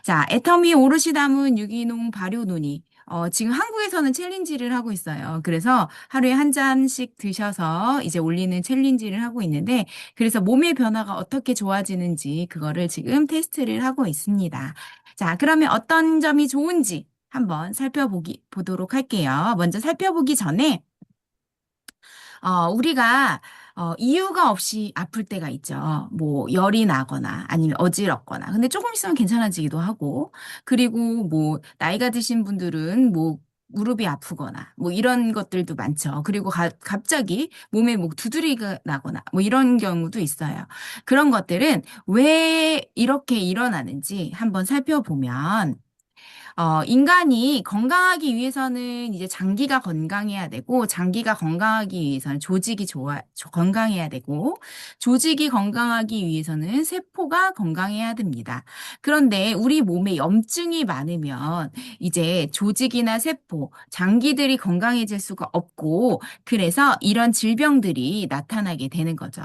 자, 애터미 오롯이 담은 유기농 발효 논이. 지금 한국에서는 챌린지를 하고 있어요. 그래서 하루에 한 잔씩 드셔서 이제 올리는 챌린지를 하고 있는데, 그래서 몸의 변화가 어떻게 좋아지는지 그거를 지금 테스트를 하고 있습니다. 자, 그러면 어떤 점이 좋은지 한번 보도록 할게요. 먼저 살펴보기 전에 우리가 이유가 없이 아플 때가 있죠. 뭐 열이 나거나 아니면 어지럽거나. 근데 조금 있으면 괜찮아지기도 하고. 그리고 뭐 나이가 드신 분들은 뭐 무릎이 아프거나 뭐 이런 것들도 많죠. 그리고 갑자기 몸에 뭐 두드리가 나거나 뭐 이런 경우도 있어요. 그런 것들은 왜 이렇게 일어나는지 한번 살펴보면 인간이 건강하기 위해서는 이제 장기가 건강해야 되고, 장기가 건강하기 위해서는 건강해야 되고, 조직이 건강하기 위해서는 세포가 건강해야 됩니다. 그런데 우리 몸에 염증이 많으면 이제 조직이나 세포, 장기들이 건강해질 수가 없고, 그래서 이런 질병들이 나타나게 되는 거죠.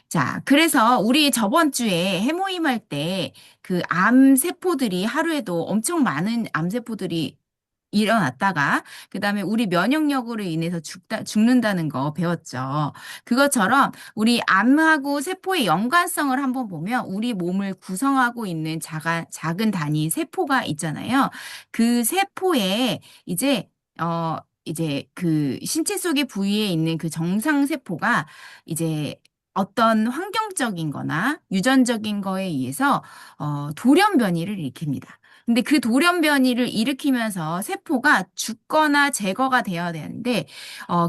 자, 그래서 우리 저번 주에 해모임할 때 그 암세포들이 하루에도 엄청 많은 암세포들이 일어났다가 그다음에 우리 면역력으로 인해서 죽는다는 거 배웠죠. 그것처럼 우리 암하고 세포의 연관성을 한번 보면 우리 몸을 구성하고 있는 작은 단위 세포가 있잖아요. 그 세포에 이제 어 이제 그 신체 속의 부위에 있는 그 정상 세포가 이제 어떤 환경적인 거나 유전적인 거에 의해서 돌연 변이를 일으킵니다. 근데 그 돌연 변이를 일으키면서 세포가 죽거나 제거가 되어야 되는데,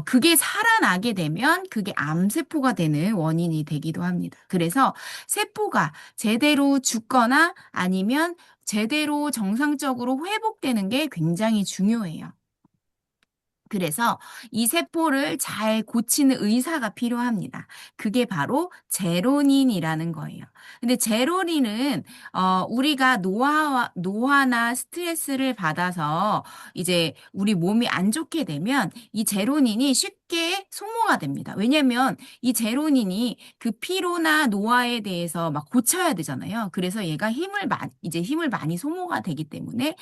그게 살아나게 되면 그게 암세포가 되는 원인이 되기도 합니다. 그래서 세포가 제대로 죽거나 아니면 제대로 정상적으로 회복되는 게 굉장히 중요해요. 그래서 이 세포를 잘 고치는 의사가 필요합니다. 그게 바로 제로닌이라는 거예요. 근데 제로닌은 우리가 노화나 스트레스를 받아서 이제 우리 몸이 안 좋게 되면 이 제로닌이 쉽게 소모가 됩니다. 왜냐면 이 제로닌이 그 피로나 노화에 대해서 막 고쳐야 되잖아요. 그래서 얘가 이제 힘을 많이 소모가 되기 때문에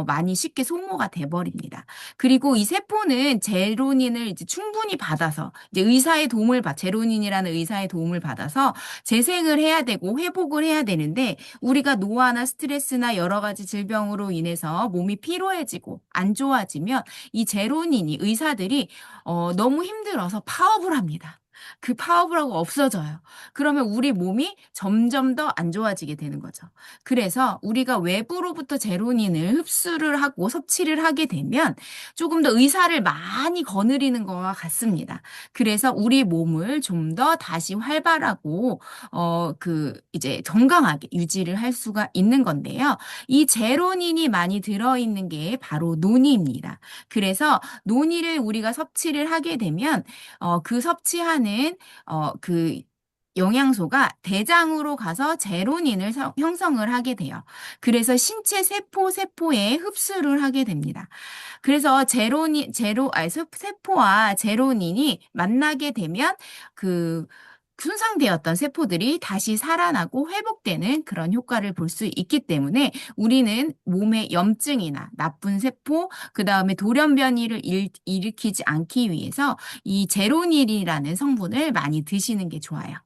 많이 쉽게 소모가 돼 버립니다. 그리고 이 세포는 제로닌을 이제 충분히 받아서 이제 제로닌이라는 의사의 도움을 받아서 재생을 해야 되고 회복을 해야 되는데 우리가 노화나 스트레스나 여러 가지 질병으로 인해서 몸이 피로해지고 안 좋아지면 이 제로닌이 의사들이 너무 힘들어서 파업을 합니다. 그 파워블하고 없어져요. 그러면 우리 몸이 점점 더 안 좋아지게 되는 거죠. 그래서 우리가 외부로부터 제로닌을 흡수를 하고 섭취를 하게 되면 조금 더 의사를 많이 거느리는 것과 같습니다. 그래서 우리 몸을 좀 더 다시 활발하고, 이제 건강하게 유지를 할 수가 있는 건데요. 이 제로닌이 많이 들어있는 게 바로 논이입니다. 그래서 논이를 우리가 섭취를 하게 되면, 그 섭취하는, 그 영양소가 대장으로 가서 제로닌을 형성을 하게 돼요. 그래서 신체 세포에 흡수를 하게 됩니다. 그래서 세포와 제로닌이 만나게 되면 그 손상되었던 세포들이 다시 살아나고 회복되는 그런 효과를 볼 수 있기 때문에 우리는 몸에 염증이나 나쁜 세포, 그 다음에 돌연변이를 일으키지 않기 위해서 이 제로닐이라는 성분을 많이 드시는 게 좋아요.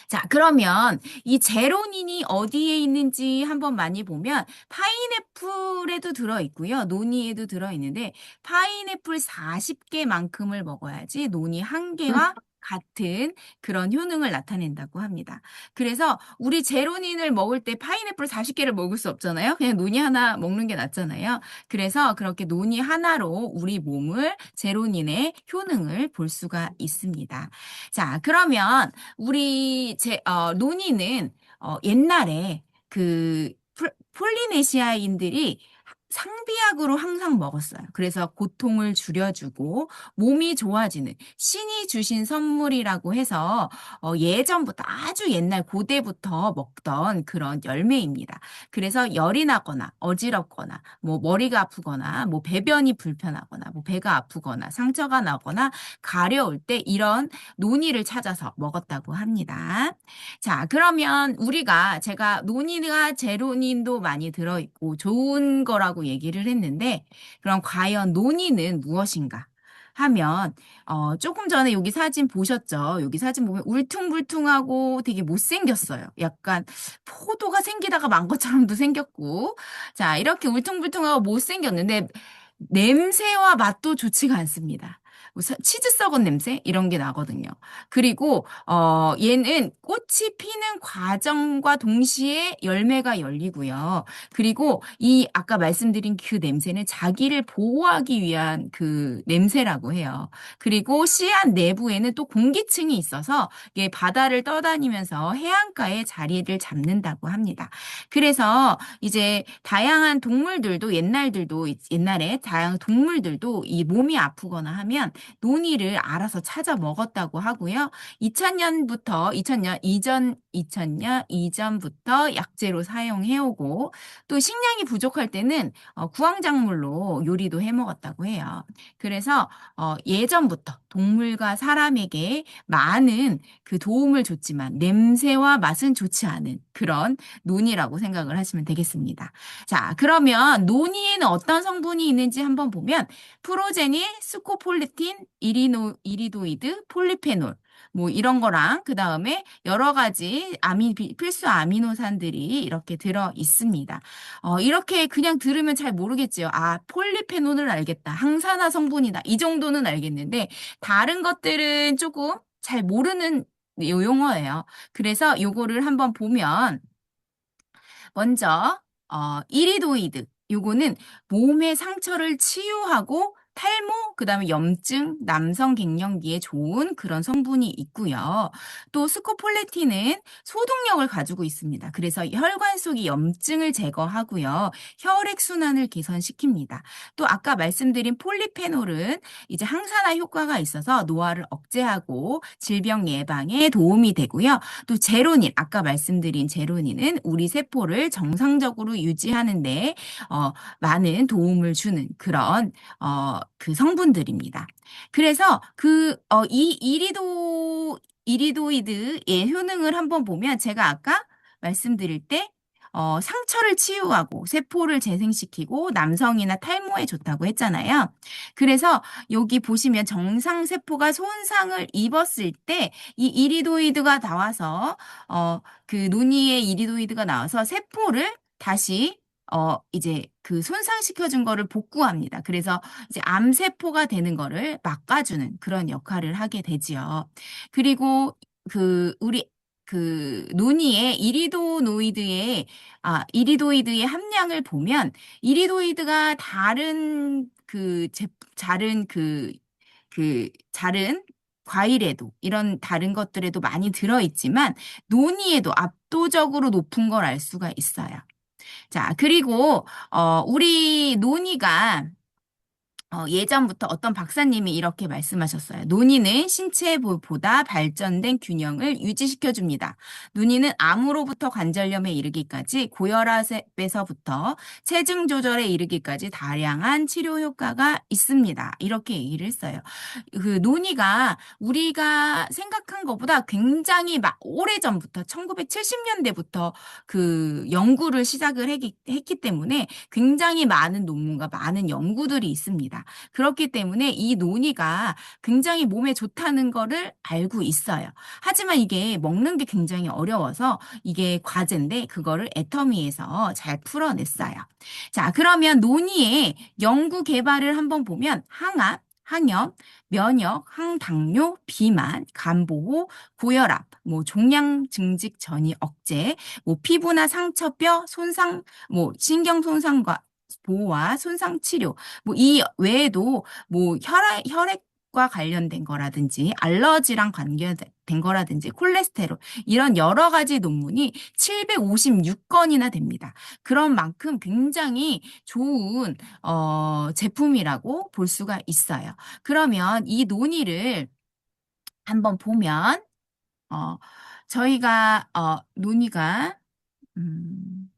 자, 그러면 이 제로닌이 어디에 있는지 한번 많이 보면 파인애플에도 들어있고요. 노니에도 들어있는데 파인애플 40개만큼을 먹어야지 노니 1개와 같은 그런 효능을 나타낸다고 합니다. 그래서 우리 제로닌을 먹을 때 파인애플 40개를 먹을 수 없잖아요. 그냥 노니 하나 먹는 게 낫잖아요. 그래서 그렇게 노니 하나로 우리 몸을 제로닌의 효능을 볼 수가 있습니다. 자, 그러면 논이는 옛날에 폴리네시아인들이 상비약으로 항상 먹었어요. 그래서 고통을 줄여주고 몸이 좋아지는 신이 주신 선물이라고 해서 예전부터 아주 옛날 고대부터 먹던 그런 열매입니다. 그래서 열이 나거나 어지럽거나 뭐 머리가 아프거나 뭐 배변이 불편하거나 뭐 배가 아프거나 상처가 나거나 가려울 때 이런 노니를 찾아서 먹었다고 합니다. 자, 그러면 제가 논이가 제로닌도 많이 들어있고 좋은 거라고 얘기를 했는데, 그럼 과연 논이는 무엇인가? 하면, 조금 전에 여기 사진 보셨죠? 여기 사진 보면 울퉁불퉁하고 되게 못생겼어요. 약간 포도가 생기다가 만 것처럼도 생겼고. 자, 이렇게 울퉁불퉁하고 못생겼는데, 냄새와 맛도 좋지가 않습니다. 뭐 치즈 썩은 냄새? 이런 게 나거든요. 그리고, 얘는 꽃이 피는 과정과 동시에 열매가 열리고요. 그리고 아까 말씀드린 그 냄새는 자기를 보호하기 위한 그 냄새라고 해요. 그리고 씨앗 내부에는 또 공기층이 있어서 이게 바다를 떠다니면서 해안가에 자리를 잡는다고 합니다. 그래서 이제 다양한 동물들도 옛날에 다양한 동물들도 이 몸이 아프거나 하면 논이를 알아서 찾아 먹었다고 하고요. 2000년 이전부터 약재로 사용해오고 또 식량이 부족할 때는 구황작물로 요리도 해 먹었다고 해요. 그래서 예전부터 동물과 사람에게 많은 그 도움을 줬지만 냄새와 맛은 좋지 않은 그런 논이라고 생각을 하시면 되겠습니다. 자, 그러면 논이에는 어떤 성분이 있는지 한번 보면 프로제닐, 스코폴리틴, 이리도이드, 폴리페놀 뭐 이런 거랑 그 다음에 여러 가지 필수 아미노산들이 이렇게 들어 있습니다. 이렇게 그냥 들으면 잘 모르겠지요. 아, 폴리페놀을 알겠다. 항산화 성분이다. 이 정도는 알겠는데 다른 것들은 조금 잘 모르는 용어예요. 그래서 요거를 한번 보면 먼저 이리도이드 요거는 몸의 상처를 치유하고 탈모, 그다음에 염증, 남성 갱년기에 좋은 그런 성분이 있고요. 또 스코폴레틴은 소독력을 가지고 있습니다. 그래서 혈관 속의 염증을 제거하고요. 혈액 순환을 개선시킵니다. 또 아까 말씀드린 폴리페놀은 이제 항산화 효과가 있어서 노화를 억제하고 질병 예방에 도움이 되고요. 또 아까 말씀드린 제로닌은 우리 세포를 정상적으로 유지하는데 많은 도움을 주는 그런 그 성분들입니다. 그래서 이리도이드의 효능을 한번 보면 제가 아까 말씀드릴 때 상처를 치유하고 세포를 재생시키고 남성이나 탈모에 좋다고 했잖아요. 그래서 여기 보시면 정상 세포가 손상을 입었을 때 이 이리도이드가 나와서 그 논의의 이리도이드가 나와서 세포를 다시 이제 그 손상시켜준 거를 복구합니다. 그래서 이제 암세포가 되는 거를 막아주는 그런 역할을 하게 되지요. 그리고 우리 논의의 이리도이드의 함량을 보면 이리도이드가 다른 과일에도 이런 다른 것들에도 많이 들어있지만 논의에도 압도적으로 높은 걸 알 수가 있어요. 자, 그리고 우리 논의가 예전부터 어떤 박사님이 이렇게 말씀하셨어요. 논의는 신체보다 발전된 균형을 유지시켜줍니다. 논의는 암으로부터 관절염에 이르기까지 고혈압에서부터 체중 조절에 이르기까지 다양한 치료 효과가 있습니다. 이렇게 얘기를 했어요. 그 논의가 우리가 생각한 것보다 굉장히 오래전부터 1970년대부터 그 연구를 시작을 했기 때문에 굉장히 많은 논문과 많은 연구들이 있습니다. 그렇기 때문에 이 논의가 굉장히 몸에 좋다는 거를 알고 있어요. 하지만 이게 먹는 게 굉장히 어려워서 이게 과제인데 그거를 애터미에서 잘 풀어냈어요. 자, 그러면 논의의 연구 개발을 한번 보면 항암, 항염, 면역, 항당뇨, 비만, 간보호, 고혈압, 뭐 종양 증직 전이 억제, 뭐 피부나 상처뼈 손상, 뭐 신경 손상과 보호와 손상 치료, 뭐 이 외에도 뭐 혈액과 관련된 거라든지 알러지랑 된 거라든지 콜레스테롤 이런 여러 가지 논문이 756건이나 됩니다. 그런 만큼 굉장히 좋은 제품이라고 볼 수가 있어요. 그러면 이 논의를 한번 보면 어, 저희가 음,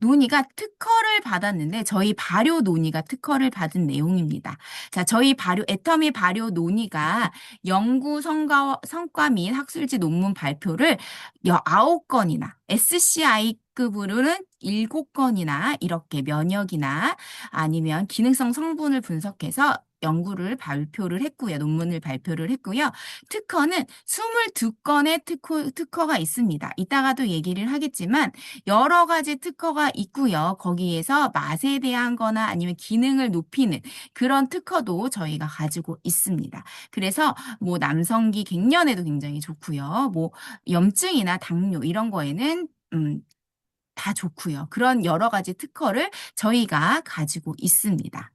논의가 특허를 받았는데 저희 발효 논의가 특허를 받은 내용입니다. 자, 저희 애터미 발효 논의가 연구 성과 및 학술지 논문 발표를 9건이나 SCI급으로는 7건이나 이렇게 면역이나 아니면 기능성 성분을 분석해서 연구를 발표를 했고요. 논문을 발표를 했고요. 특허는 22건의 특허가 있습니다. 이따가도 얘기를 하겠지만 여러 가지 특허가 있고요. 거기에서 맛에 대한 거나 아니면 기능을 높이는 그런 특허도 저희가 가지고 있습니다. 그래서 뭐 남성기 갱년에도 굉장히 좋고요. 뭐 염증이나 당뇨 이런 거에는 다 좋고요. 그런 여러 가지 특허를 저희가 가지고 있습니다.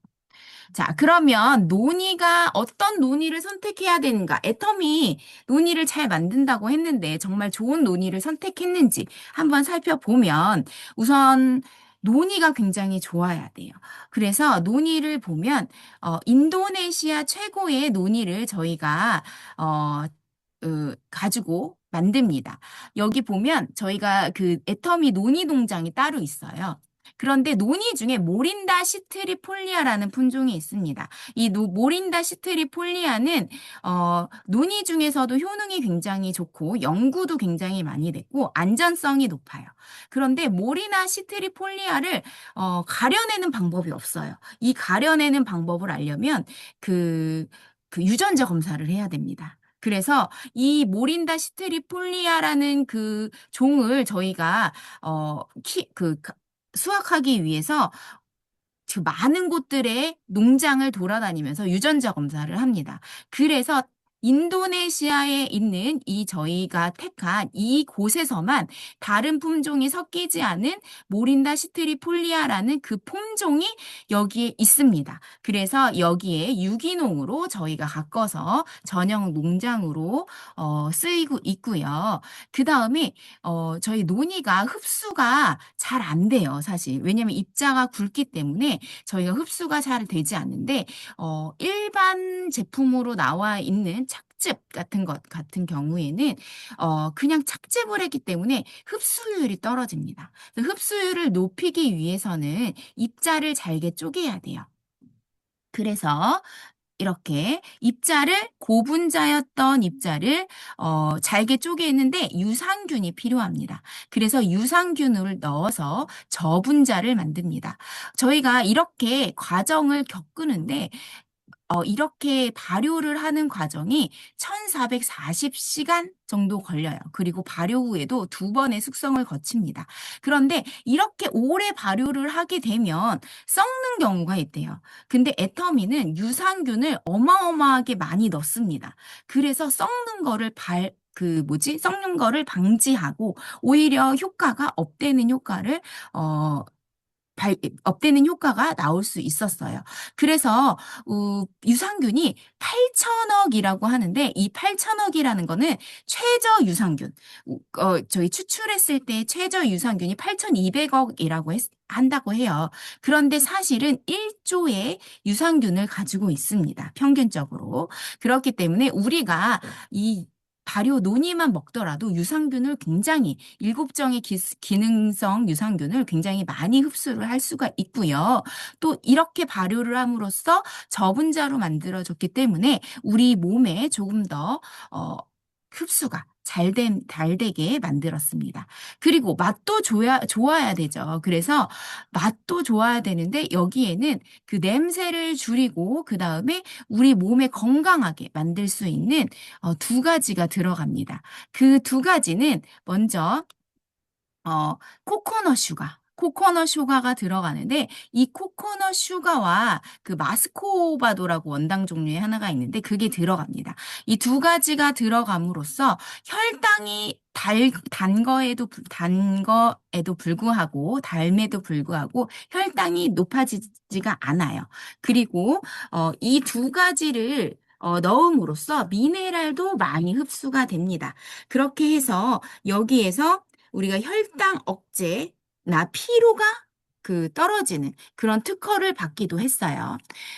자, 그러면 논의가 어떤 논의를 선택해야 되는가? 애터미 논의를 잘 만든다고 했는데 정말 좋은 논의를 선택했는지 한번 살펴보면 우선 논의가 굉장히 좋아야 돼요. 그래서 논의를 보면 인도네시아 최고의 논의를 저희가 어, 가지고 만듭니다. 여기 보면 저희가 그 애터미 논의 동장이 따로 있어요. 그런데 논이 중에 모린다 시트리폴리아라는 품종이 있습니다. 이 모린다 시트리폴리아는 논이 중에서도 효능이 굉장히 좋고 연구도 굉장히 많이 됐고 안전성이 높아요. 그런데 모리나 시트리폴리아를 가려내는 방법이 없어요. 이 가려내는 방법을 알려면 그, 그 유전자 검사를 해야 됩니다. 그래서 이 모린다 시트리폴리아라는 그 종을 저희가 수확하기 위해서 그 많은 곳들의 농장을 돌아다니면서 유전자 검사를 합니다. 그래서 인도네시아에 있는 이 저희가 택한 이 곳에서만 다른 품종이 섞이지 않은 모린다 시트리폴리아라는 그 품종이 여기에 있습니다. 그래서 여기에 유기농으로 저희가 가꿔서 전용 농장으로 쓰이고 있고요. 그 다음에 저희 논이가 흡수가 잘 안 돼요, 사실. 왜냐하면 입자가 굵기 때문에 저희가 흡수가 잘 되지 않는데 일반 제품으로 나와 있는 착즙 같은 것 같은 경우에는 그냥 착즙을 했기 때문에 흡수율이 떨어집니다. 그래서 흡수율을 높이기 위해서는 입자를 잘게 쪼개야 돼요. 그래서 이렇게 고분자였던 입자를 잘게 쪼개는데 유산균이 필요합니다. 그래서 유산균을 넣어서 저분자를 만듭니다. 저희가 이렇게 과정을 겪는데 이렇게 발효를 하는 과정이 1440시간 정도 걸려요. 그리고 발효 후에도 2번의 숙성을 거칩니다. 그런데 이렇게 오래 발효를 하게 되면 썩는 경우가 있대요. 근데 애터미는 유산균을 어마어마하게 많이 넣습니다. 그래서 썩는 거를 방지하고 오히려 업되는 효과를 어, 업되는 효과가 나올 수 있었어요. 그래서 유산균이 8천억이라고 하는데 이 8천억이라는 거는 최저 유산균. 저희 추출했을 때 최저 유산균이 8,200억이라고 한다고 해요. 그런데 사실은 1조의 유산균을 가지고 있습니다. 평균적으로. 그렇기 때문에 우리가 이 발효 논이만 먹더라도 유산균을 굉장히 7종의 기능성 유산균을 굉장히 많이 흡수를 할 수가 있고요. 또 이렇게 발효를 함으로써 저분자로 만들어졌기 때문에 우리 몸에 조금 더 흡수가 잘 되게 만들었습니다. 그리고 맛도 좋아야 되죠. 그래서 맛도 좋아야 되는데 여기에는 그 냄새를 줄이고 그 다음에 우리 몸에 건강하게 만들 수 있는 2가지가 들어갑니다. 그 2가지는 먼저 코코넛 슈가. 코코넛 슈가가 들어가는데 이 코코넛 슈가와 그 마스코바도라고 원당 종류의 하나가 있는데 그게 들어갑니다. 이 2가지가 들어감으로써 혈당이 단 거에도 불구하고 달에도 불구하고 혈당이 높아지지가 않아요. 그리고 이 2가지를 넣음으로써 미네랄도 많이 흡수가 됩니다. 그렇게 해서 여기에서 우리가 혈당 억제나 피로가 떨어지는 그런 특허를 받기도 했어요.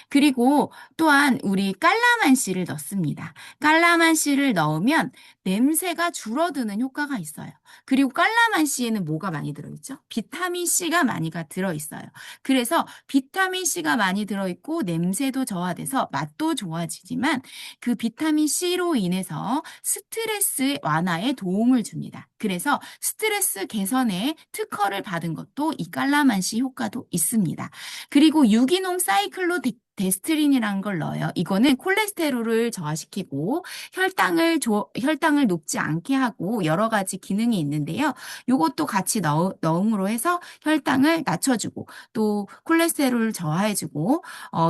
그리고 또한 우리 깔라만시를 넣습니다. 깔라만시를 넣으면 냄새가 줄어드는 효과가 있어요. 그리고 깔라만시에는 뭐가 많이 들어있죠? 비타민 C가 많이가 들어있어요. 그래서 비타민 C가 많이 들어있고 냄새도 저하돼서 맛도 좋아지지만 그 비타민 C로 인해서 스트레스 완화에 도움을 줍니다. 그래서 스트레스 개선에 특허를 받은 것도 이 깔라만시 효과도 있습니다. 그리고 유기농 사이클로데스트린이라는 걸 넣어요. 이거는 콜레스테롤을 저하시키고 혈당을 높지 않게 하고 여러 가지 기능이 있는데요. 이것도 같이 넣음으로 해서 혈당을 낮춰주고 또 콜레스테롤을 저하해주고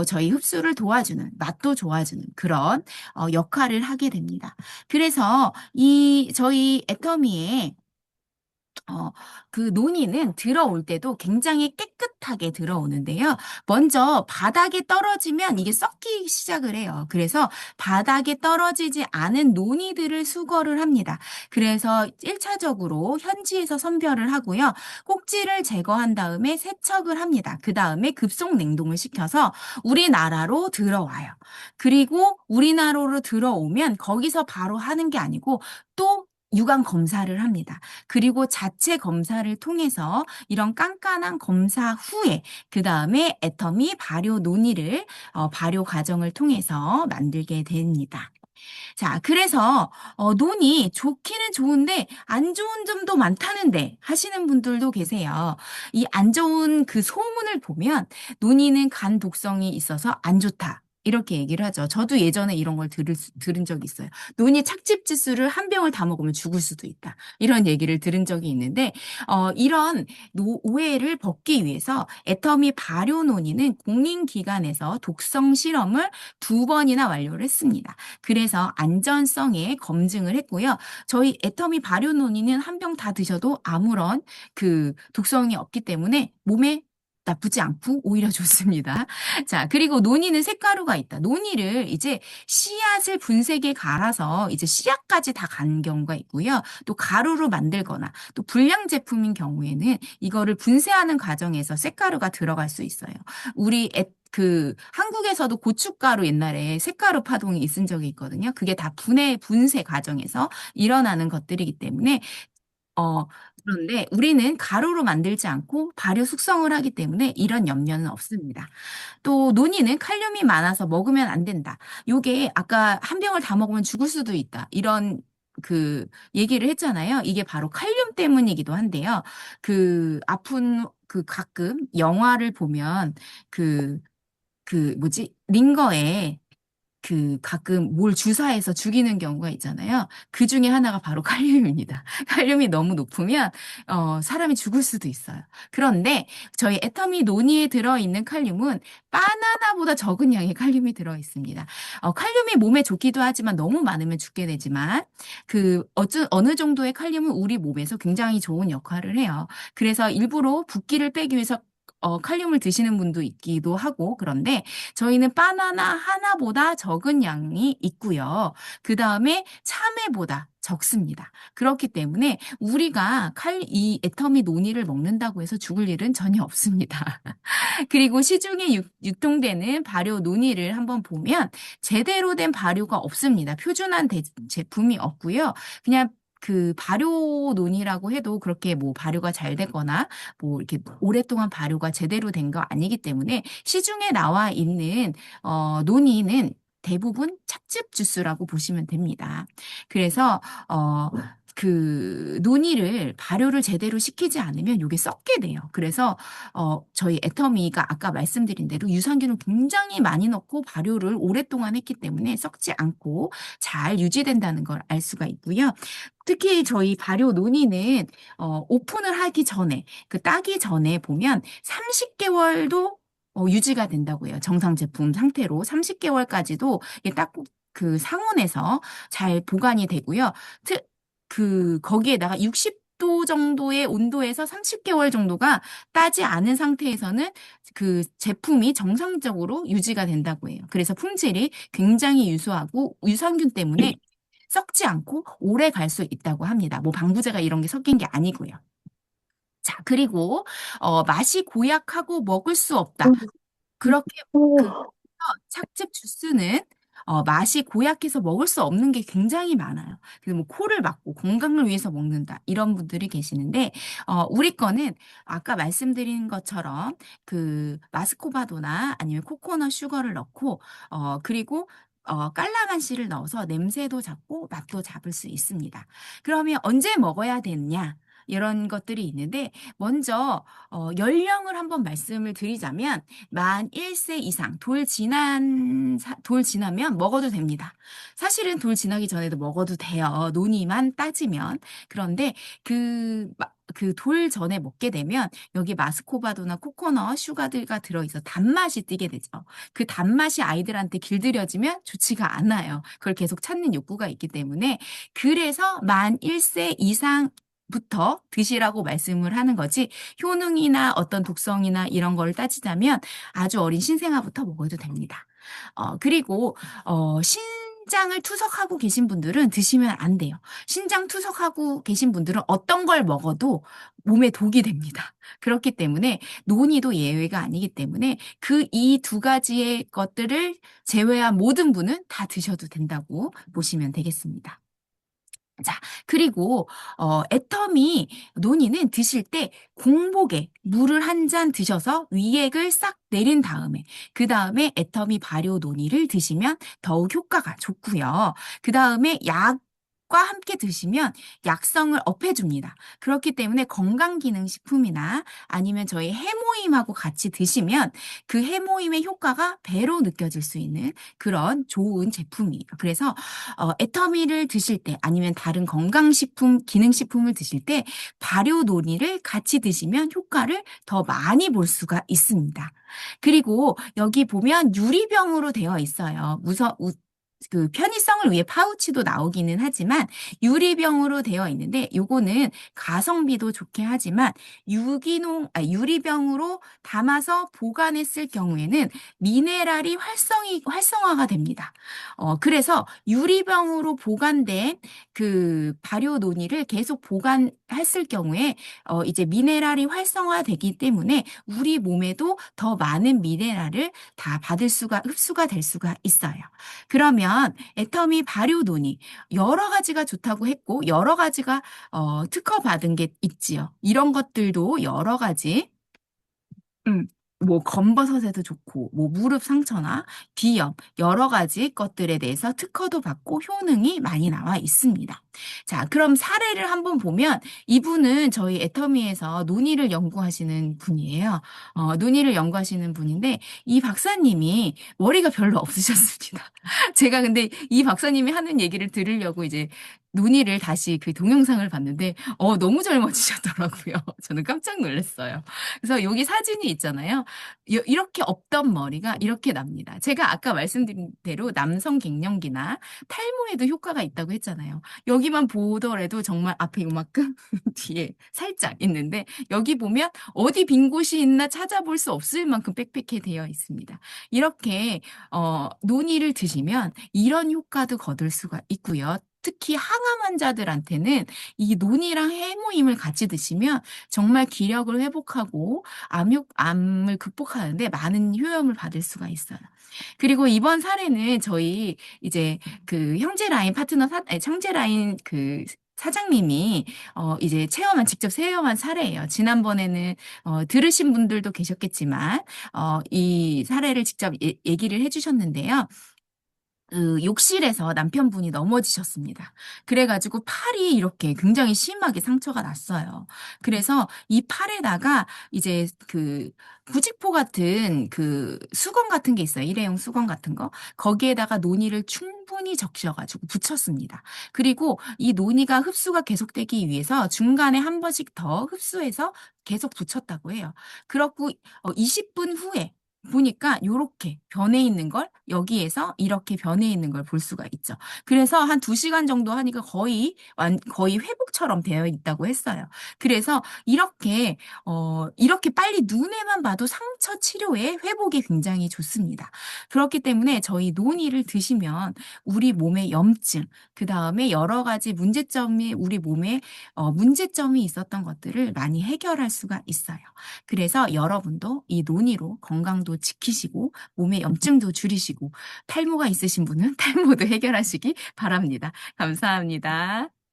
저희 흡수를 도와주는 맛도 좋아주는 그런 역할을 하게 됩니다. 그래서 저희 애터미에 어, 논이는 들어올 때도 굉장히 깨끗하게 들어오는데요. 먼저 바닥에 떨어지면 이게 썩기 시작을 해요. 그래서 바닥에 떨어지지 않은 논이들을 수거를 합니다. 그래서 1차적으로 현지에서 선별을 하고요. 꼭지를 제거한 다음에 세척을 합니다. 그 다음에 급속 냉동을 시켜서 우리나라로 들어와요. 그리고 우리나라로 들어오면 거기서 바로 하는 게 아니고 또 유관 검사를 합니다. 그리고 자체 검사를 통해서 이런 깐깐한 검사 후에 그 다음에 애터미 발효 논의를 발효 과정을 통해서 만들게 됩니다. 자, 그래서 논이 좋기는 좋은데 안 좋은 점도 많다는데 하시는 분들도 계세요. 이 안 좋은 그 소문을 보면 논이는 간 독성이 있어서 안 좋다. 이렇게 얘기를 하죠. 저도 예전에 이런 걸 들은 적이 있어요. 논이 착즙 지수를 한 병을 다 먹으면 죽을 수도 있다. 이런 얘기를 들은 적이 있는데 이런 오해를 벗기 위해서 애터미 발효 논의는 공인기관에서 독성 실험을 2번이나 완료를 했습니다. 그래서 안전성에 검증을 했고요. 저희 애터미 발효 논의는 한 병 다 드셔도 아무런 독성이 없기 때문에 몸에 나쁘지 않고 오히려 좋습니다. 자, 그리고 논의는 색가루가 있다. 논의를 이제 씨앗을 분쇄기에 갈아서 이제 씨앗까지 다 가는 경우가 있고요. 또 가루로 만들거나 또 불량 제품인 경우에는 이거를 분쇄하는 과정에서 색가루가 들어갈 수 있어요. 한국에서도 고춧가루 옛날에 색가루 파동이 있은 적이 있거든요. 그게 다 분쇄 과정에서 일어나는 것들이기 때문에 어, 그런데 우리는 가루로 만들지 않고 발효 숙성을 하기 때문에 이런 염려는 없습니다. 또 논이는 칼륨이 많아서 먹으면 안 된다. 요게 아까 한 병을 다 먹으면 죽을 수도 있다. 이런 얘기를 했잖아요. 이게 바로 칼륨 때문이기도 한데요. 가끔 영화를 보면 그 링거에 가끔 뭘 주사해서 죽이는 경우가 있잖아요. 그 중에 하나가 바로 칼륨입니다. 칼륨이 너무 높으면, 사람이 죽을 수도 있어요. 그런데 저희 애터미 논이에 들어있는 칼륨은 바나나보다 적은 양의 칼륨이 들어있습니다. 칼륨이 몸에 좋기도 하지만 너무 많으면 죽게 되지만, 어느 정도의 칼륨은 우리 몸에서 굉장히 좋은 역할을 해요. 그래서 일부러 붓기를 빼기 위해서 칼륨을 드시는 분도 있기도 하고, 그런데 저희는 바나나 하나보다 적은 양이 있고요. 그 다음에 참외보다 적습니다. 그렇기 때문에 우리가 이 애터미 논이를 먹는다고 해서 죽을 일은 전혀 없습니다. 그리고 시중에 유통되는 발효 논이를 한번 보면 제대로 된 발효가 없습니다. 표준화된 제품이 없고요. 그냥 발효 논이라고 해도 그렇게 뭐 발효가 잘 되거나 뭐 이렇게 오랫동안 발효가 제대로 된 거 아니기 때문에 시중에 나와 있는 논이는 대부분 착즙 주스라고 보시면 됩니다. 그래서 논이를 발효를 제대로 시키지 않으면 이게 썩게 돼요. 그래서 저희 애터미가 아까 말씀드린 대로 유산균을 굉장히 많이 넣고 발효를 오랫동안 했기 때문에 썩지 않고 잘 유지된다는 걸 알 수가 있고요. 특히 저희 발효 논이는 오픈을 하기 전에 따기 전에 보면 30개월도 유지가 된다고 해요. 정상 제품 상태로 30개월까지도 딱 상온에서 잘 보관이 되고요. 거기에다가 20도 정도의 온도에서 30개월 정도가 따지 않은 상태에서는 그 제품이 정상적으로 유지가 된다고 해요. 그래서 품질이 굉장히 유수하고 유산균 때문에 썩지 않고 오래 갈 수 있다고 합니다. 뭐 방부제가 이런 게 섞인 게 아니고요. 자, 그리고 맛이 고약하고 먹을 수 없다. 그렇게 그 오, 착즙 주스는 맛이 고약해서 먹을 수 없는 게 굉장히 많아요. 그래서 뭐 코를 막고 건강을 위해서 먹는다. 이런 분들이 계시는데, 우리 거는 아까 말씀드린 것처럼 그 마스코바도나 아니면 코코넛 슈거를 넣고, 그리고 깔라만 씨를 넣어서 냄새도 잡고 맛도 잡을 수 있습니다. 그러면 언제 먹어야 되느냐? 이런 것들이 있는데, 먼저, 연령을 한번 말씀을 드리자면, 만 1세 이상, 돌 지나면 먹어도 됩니다. 사실은 돌 지나기 전에도 먹어도 돼요. 논이만 따지면. 그런데 그 돌 전에 먹게 되면 여기 마스코바도나 코코넛, 슈가드가 들어있어 단맛이 띠게 되죠. 그 단맛이 아이들한테 길들여지면 좋지가 않아요. 그걸 계속 찾는 욕구가 있기 때문에 그래서 만 1세 이상 부터 드시라고 말씀을 하는 거지 효능이나 어떤 독성이나 이런 걸 따지자면 아주 어린 신생아부터 먹어도 됩니다. 그리고 신장을 투석하고 계신 분들은 드시면 안 돼요. 신장 투석하고 계신 분들은 어떤 걸 먹어도 몸에 독이 됩니다. 그렇기 때문에 논의도 예외가 아니기 때문에 그 이 두 가지의 것들을 제외한 모든 분은 다 드셔도 된다고 보시면 되겠습니다. 자, 그리고 애터미 논이는 드실 때 공복에 물을 한 잔 드셔서 위액을 싹 내린 다음에 그 다음에 애터미 발효 논이를 드시면 더욱 효과가 좋고요. 그 다음에 약과 함께 드시면 약성을 업해줍니다. 그렇기 때문에 건강기능식품이나 아니면 저희 해모임하고 같이 드시면 그 해모임의 효과가 배로 느껴질 수 있는 그런 좋은 제품이에요. 그래서 애터미를 드실 때 아니면 다른 건강식품, 기능식품을 드실 때 발효 논이를 같이 드시면 효과를 더 많이 볼 수가 있습니다. 그리고 여기 보면 유리병으로 되어 있어요. 그 편의성을 위해 파우치도 나오기는 하지만 유리병으로 되어 있는데 요거는 가성비도 좋게 하지만 유리병으로 담아서 보관했을 경우에는 미네랄이 활성화가 됩니다. 그래서 유리병으로 보관된 그 발효 논이를 계속 보관했을 경우에 이제 미네랄이 활성화되기 때문에 우리 몸에도 더 많은 미네랄을 다 흡수가 될 수가 있어요. 그러면 애터미 발효 논이 여러 가지가 좋다고 했고 여러 가지가 특허받은 게 있지요. 이런 것들도 여러 가지 음, 뭐 검버섯에도 좋고 뭐 무릎 상처나 비염 여러 가지 것들에 대해서 특허도 받고 효능이 많이 나와 있습니다. 자, 그럼 사례를 한번 보면 이분은 저희 애터미에서 논의를 연구하시는 분이에요. 논의를 연구하시는 분인데 이 박사님이 머리가 별로 없으셨습니다. 제가 근데 이 박사님이 하는 얘기를 들으려고 이제 논의를 다시 그 동영상을 봤는데 너무 젊어지셨더라고요. 저는 깜짝 놀랐어요. 그래서 여기 사진이 있잖아요. 이렇게 없던 머리가 이렇게 납니다. 제가 아까 말씀드린 대로 남성 갱년기나 탈모에도 효과가 있다고 했잖아요. 여기만 보더라도 정말 앞에 요만큼 뒤에 살짝 있는데 여기 보면 어디 빈 곳이 있나 찾아볼 수 없을 만큼 빽빽해 되어 있습니다. 이렇게 논이를 드시면 이런 효과도 거둘 수가 있고요. 특히 항암 환자들한테는 이 논이랑 해모임을 같이 드시면 정말 기력을 회복하고 암을 극복하는데 많은 효험을 받을 수가 있어요. 그리고 이번 사례는 저희 이제 그 형제 라인 형제 라인 그 사장님이 이제 직접 체험한 사례예요. 지난번에는 들으신 분들도 계셨겠지만 이 사례를 직접 얘기를 해주셨는데요. 그 욕실에서 남편분이 넘어지셨습니다. 그래가지고 팔이 이렇게 굉장히 심하게 상처가 났어요. 그래서 이 팔에다가 이제 그 부직포 같은 그 수건 같은 게 있어요. 일회용 수건 같은 거. 거기에다가 논이를 충분히 적셔가지고 붙였습니다. 그리고 이 논이가 흡수가 계속되기 위해서 중간에 한 번씩 더 흡수해서 계속 붙였다고 해요. 그렇고 20분 후에 보니까 요렇게 변해 있는 걸 여기에서 이렇게 변해 있는 걸 볼 수가 있죠. 그래서 한 2시간 정도 하니까 거의 회복처럼 되어 있다고 했어요. 그래서 이렇게 빨리 눈에만 봐도 상처 치료에 회복에 굉장히 좋습니다. 그렇기 때문에 저희 논이를 드시면 우리 몸의 염증, 그 다음에 여러 가지 문제점이 우리 몸에 문제점이 있었던 것들을 많이 해결할 수가 있어요. 그래서 여러분도 이 논의로 건강도 지키시고 몸의 염증도 줄이시고 탈모가 있으신 분은 탈모도 해결하시기 바랍니다. 감사합니다.